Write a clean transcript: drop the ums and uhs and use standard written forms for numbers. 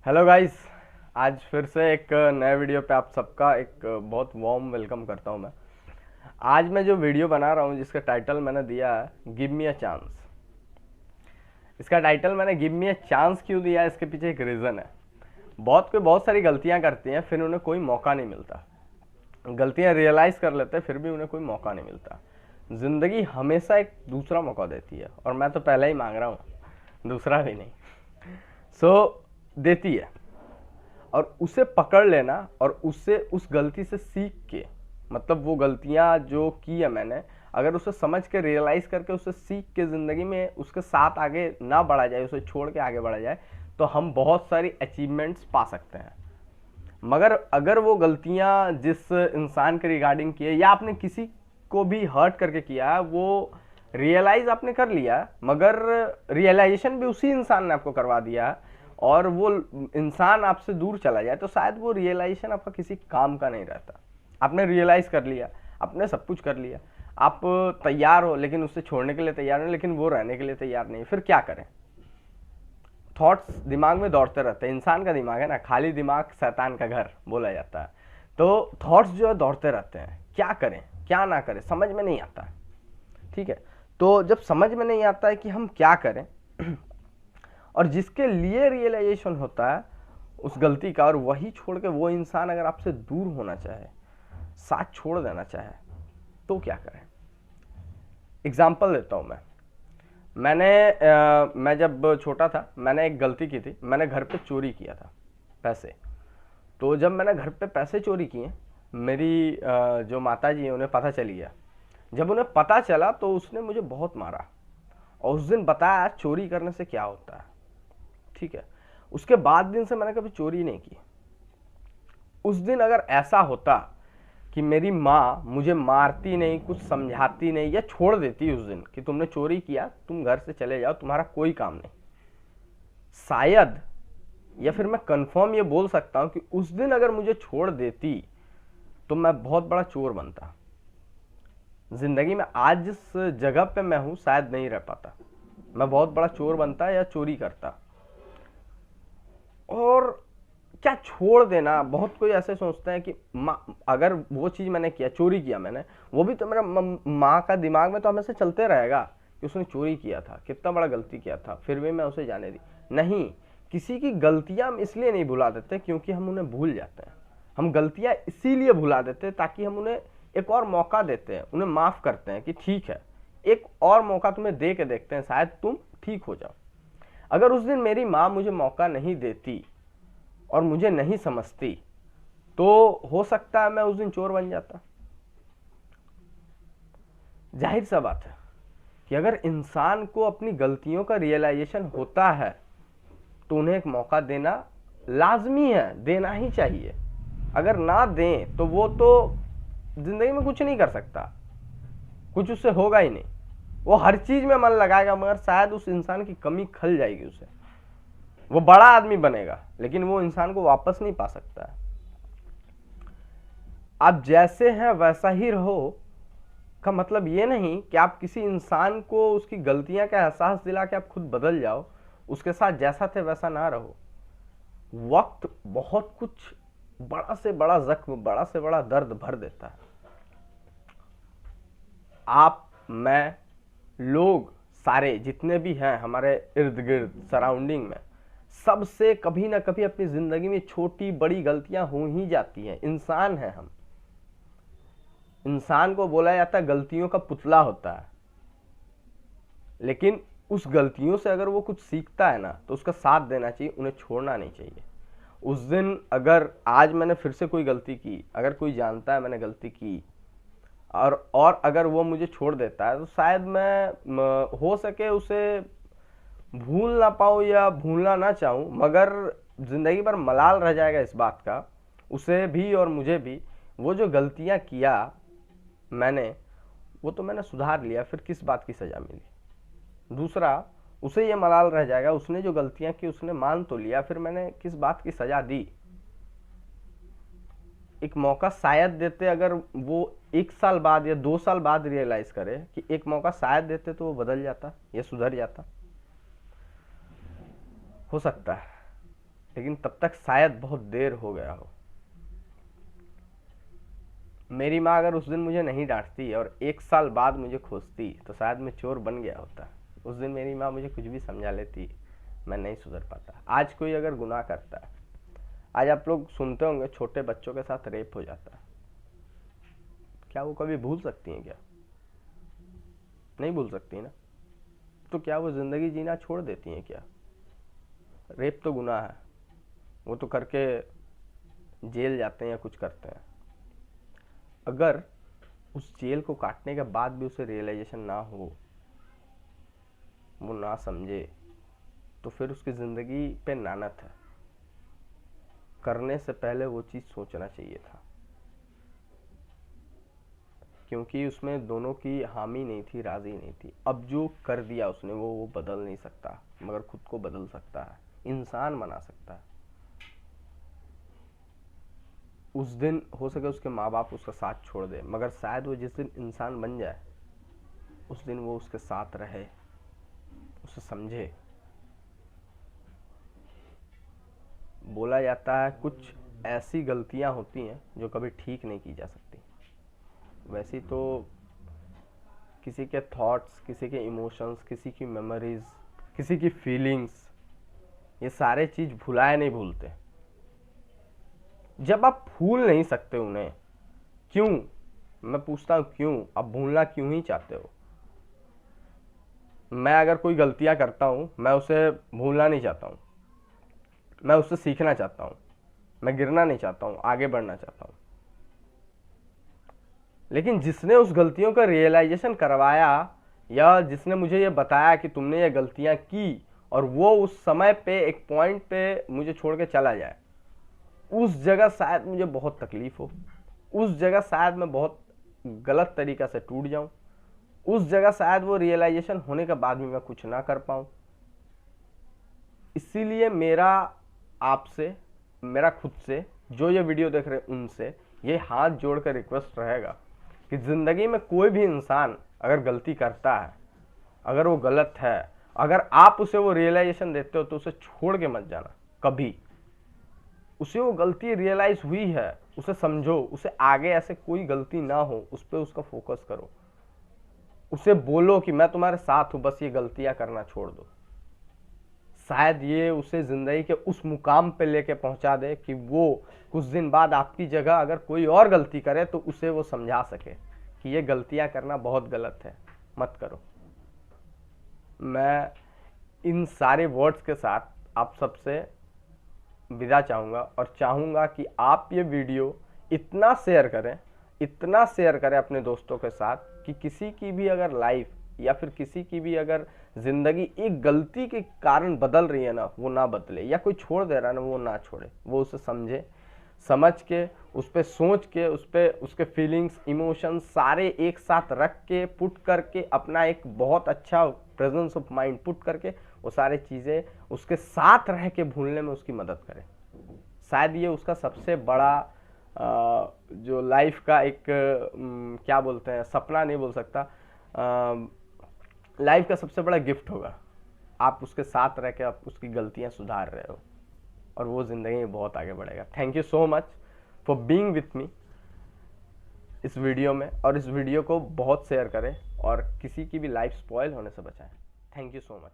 Hello guys. आज फिर से एक नए वीडियो पे आप सबका एक बहुत वार्म वेलकम करता हूं मैं। आज मैं जो वीडियो बना रहा हूं जिसका टाइटल मैंने दिया है गिव मी अ चांस। इसका टाइटल मैंने गिव मी अ चांस क्यों दिया है, इसके पीछे एक रीज़न है। बहुत सारी गलतियां करती हैं, फिर उन्हें कोई मौका नहीं मिलता। गलतियां रियलाइज़ कर लेते हैं, फिर भी उन्हें कोई मौका नहीं मिलता। ज़िंदगी हमेशा एक दूसरा मौका देती है, और मैं तो पहले ही मांग रहा हूँ, दूसरा भी नहीं। देती है, और उसे पकड़ लेना और उससे उस गलती से सीख के, मतलब वो गलतियां जो की है मैंने, अगर उसे समझ के रियलाइज करके उसे सीख के ज़िंदगी में उसके साथ आगे ना बढ़ा जाए, उसे छोड़ के आगे बढ़ा जाए, तो हम बहुत सारी अचीवमेंट्स पा सकते हैं। मगर अगर वो गलतियां जिस इंसान के रिगार्डिंग की है या आपने किसी को भी हर्ट करके किया है, वो रियलाइज आपने कर लिया, मगर रियलाइजेशन भी उसी इंसान ने आपको करवा दिया है, और वो इंसान आपसे दूर चला जाए, तो शायद वो रियलाइजेशन आपका किसी काम का नहीं रहता। आपने रियलाइज कर लिया, आपने सब कुछ कर लिया, आप तैयार हो, लेकिन उससे छोड़ने के लिए तैयार नहीं, लेकिन वो रहने के लिए तैयार नहीं, फिर क्या करें? थॉट्स दिमाग में दौड़ते रहते हैं। इंसान का दिमाग है ना, खाली दिमाग शैतान का घर बोला जाता है। तो थॉट्स जो है दौड़ते रहते हैं, क्या करें क्या ना करें समझ में नहीं आता। ठीक है, तो जब समझ में नहीं आता है कि हम क्या करें और जिसके लिए रियलाइजेशन होता है उस गलती का, और वही छोड़ के वो इंसान अगर आपसे दूर होना चाहे, साथ छोड़ देना चाहे, तो क्या करें? एग्जाम्पल देता हूं मैं जब छोटा था, मैंने एक गलती की थी। मैंने घर पे चोरी किया था पैसे। तो जब मैंने घर पे पैसे चोरी किए, मेरी जो माता जी हैं उन्हें पता चल गया। जब उन्हें पता चला तो उसने मुझे बहुत मारा, और उस दिन बताया चोरी करने से क्या होता है। ठीक है, उसके बाद दिन से मैंने कभी चोरी नहीं की। उस दिन अगर ऐसा होता कि मेरी माँ मुझे मारती नहीं, कुछ समझाती नहीं, या छोड़ देती उस दिन कि तुमने चोरी किया, तुम घर से चले जाओ, तुम्हारा कोई काम नहीं, शायद, या फिर मैं कंफर्म ये बोल सकता हूं कि उस दिन अगर मुझे छोड़ देती तो मैं बहुत बड़ा चोर बनता। जिंदगी में आज जिस जगह पे मैं हूं शायद नहीं रह पाता, मैं बहुत बड़ा चोर बनता या चोरी करता। और क्या छोड़ देना, बहुत कोई ऐसे सोचते हैं कि अगर वो चीज मैंने किया, चोरी किया मैंने, वो भी तो मेरा माँ का दिमाग में तो हमेशा चलते रहेगा कि उसने चोरी किया था, कितना बड़ा गलती किया था, फिर भी मैं उसे जाने दी। नहीं, किसी की गलतियां हम इसलिए नहीं भुला देते क्योंकि हम उन्हें भूल जाते हैं। हम गलतियां इसीलिए भुला देते हैं ताकि हम उन्हें एक और मौका देते हैं, उन्हें माफ करते हैं कि ठीक है, एक और मौका तुम्हें दे के देखते हैं, शायद तुम ठीक हो जाओ। अगर उस दिन मेरी माँ मुझे मौका नहीं देती और मुझे नहीं समझती, तो हो सकता है मैं उस दिन चोर बन जाता। जाहिर सा बात है कि अगर इंसान को अपनी गलतियों का रियलाइजेशन होता है तो उन्हें एक मौका देना लाजमी है, देना ही चाहिए। अगर ना दें तो वो तो जिंदगी में कुछ नहीं कर सकता, कुछ उससे होगा ही नहीं। वो हर चीज में मन लगाएगा, मगर शायद उस इंसान की कमी खल जाएगी उसे। वो बड़ा आदमी बनेगा, लेकिन वो इंसान को वापस नहीं पा सकता है। आप जैसे हैं वैसा ही रहो का मतलब ये नहीं कि आप किसी इंसान को उसकी गलतियां का एहसास दिला के आप खुद बदल जाओ, उसके साथ जैसा थे वैसा ना रहो। वक्त बहुत कुछ बड़ा से बड़ा जख्म, बड़ा से बड़ा दर्द भर देता है। आप, मैं, लोग सारे जितने भी हैं हमारे इर्द गिर्द सराउंडिंग में, सबसे कभी ना कभी अपनी जिंदगी में छोटी बड़ी गलतियां हो ही जाती हैं। इंसान हैं हम। इंसान को बोला जाता है गलतियों का पुतला होता है, लेकिन उस गलतियों से अगर वो कुछ सीखता है ना तो उसका साथ देना चाहिए, उन्हें छोड़ना नहीं चाहिए। उस दिन अगर आज मैंने फिर से कोई गलती की, अगर कोई जानता है मैंने गलती की, और अगर वो मुझे छोड़ देता है, तो शायद मैं हो सके उसे भूल ना पाऊँ या भूलना ना चाहूँ, मगर ज़िंदगी भर मलाल रह जाएगा इस बात का, उसे भी और मुझे भी। वो जो गलतियाँ किया मैंने, वो तो मैंने सुधार लिया, फिर किस बात की सज़ा मिली? दूसरा, उसे ये मलाल रह जाएगा, उसने जो गलतियाँ की उसने मान तो लिया, फिर मैंने किस बात की सज़ा दी? एक मौका शायद देते, अगर वो 1 साल बाद या 2 साल बाद रियलाइज करे कि एक मौका शायद देते, तो वो बदल जाता या सुधर जाता। हो सकता है। लेकिन तब तक शायद बहुत देर हो गया हो। मेरी माँ अगर उस दिन मुझे नहीं डांटती और 1 साल बाद मुझे खोजती तो शायद मैं चोर बन गया होता। उस दिन मेरी माँ मुझे कुछ भी समझा लेती, मैं नहीं सुधर पाता। आज कोई अगर गुनाह करता है, आज आप लोग सुनते होंगे छोटे बच्चों के साथ रेप हो जाता है, क्या वो कभी भूल सकती हैं? क्या नहीं भूल सकती ना? तो क्या वो जिंदगी जीना छोड़ देती हैं क्या? रेप तो गुनाह है, वो तो करके जेल जाते हैं या कुछ करते हैं। अगर उस जेल को काटने के बाद भी उसे रियलाइजेशन ना हो, वो ना समझे, तो फिर उसकी ज़िंदगी पे लानत है। करने से पहले वो चीज़ सोचना चाहिए था, क्योंकि उसमें दोनों की हामी नहीं थी, राज़ी नहीं थी। अब जो कर दिया उसने वो बदल नहीं सकता, मगर खुद को बदल सकता है, इंसान बना सकता है। उस दिन हो सके उसके माँ बाप उसका साथ छोड़ दे, मगर शायद वो जिस दिन इंसान बन जाए उस दिन वो उसके साथ रहे, उसे समझे। बोला जाता है कुछ ऐसी गलतियां होती हैं जो कभी ठीक नहीं की जा सकती। वैसी तो किसी के थॉट्स, किसी के इमोशंस, किसी की मेमोरीज, किसी की फीलिंग्स, ये सारे चीज़ भुलाए नहीं भूलते। जब आप भूल नहीं सकते उन्हें, क्यों? मैं पूछता हूँ क्यों आप भूलना क्यों ही चाहते हो? मैं अगर कोई गलतियां करता हूँ, मैं उसे भूलना नहीं चाहता हूँ, मैं उससे सीखना चाहता हूँ, मैं गिरना नहीं चाहता हूँ, आगे बढ़ना चाहता हूँ। लेकिन जिसने उस गलतियों का रियलाइजेशन करवाया या जिसने मुझे ये बताया कि तुमने ये गलतियां की और वो उस समय पे एक पॉइंट पे मुझे छोड़ के चला जाए, उस जगह शायद मुझे बहुत तकलीफ हो, उस जगह शायद मैं बहुत गलत तरीका से टूट जाऊं, उस जगह शायद वो रियलाइजेशन होने के बाद भी मैं कुछ ना कर पाऊं। इसीलिए मेरा आपसे, मेरा खुद से, जो ये वीडियो देख रहे हैं उनसे ये हाथ जोड़कर रिक्वेस्ट रहेगा कि ज़िंदगी में कोई भी इंसान अगर गलती करता है, अगर वो गलत है, अगर आप उसे वो रियलाइजेशन देते हो तो उसे छोड़ के मत जाना कभी। उसे वो गलती रियलाइज हुई है, उसे समझो, उसे आगे ऐसे कोई गलती ना हो उस पर उसका फोकस करो। उसे बोलो कि मैं तुम्हारे साथ हूं, बस ये गलतियां करना छोड़ दो। शायद ये उसे जिंदगी के उस मुकाम पे लेके पहुंचा दे कि वो कुछ दिन बाद आपकी जगह अगर कोई और गलती करे तो उसे वो समझा सके कि ये गलतियां करना बहुत गलत है, मत करो। मैं इन सारे वर्ड्स के साथ आप सबसे विदा चाहूँगा और चाहूँगा कि आप ये वीडियो इतना शेयर करें, इतना शेयर करें अपने दोस्तों के साथ कि किसी की भी अगर लाइफ या फिर किसी की भी अगर ज़िंदगी एक गलती के कारण बदल रही है ना, वो ना बदले, या कोई छोड़ दे रहा है ना, वो ना छोड़े, वो उसे समझे, समझ के, उस पर सोच के, उस पर उसके फीलिंग्स, इमोशंस सारे एक साथ रख के, पुट करके, अपना एक बहुत अच्छा प्रेजेंस ऑफ माइंड पुट करके वो सारी चीज़ें उसके साथ रह के भूलने में उसकी मदद करें। शायद ये उसका सबसे बड़ा जो लाइफ का एक क्या बोलते हैं, सपना नहीं बोल सकता, लाइफ का सबसे बड़ा गिफ्ट होगा। आप उसके साथ रह के आप उसकी गलतियां सुधार रहे हो और वो ज़िंदगी में बहुत आगे बढ़ेगा। Thank you so much for being with me इस वीडियो में, और इस वीडियो को बहुत शेयर करें और किसी की भी लाइफ स्पॉइल होने से बचाएं। Thank you so much.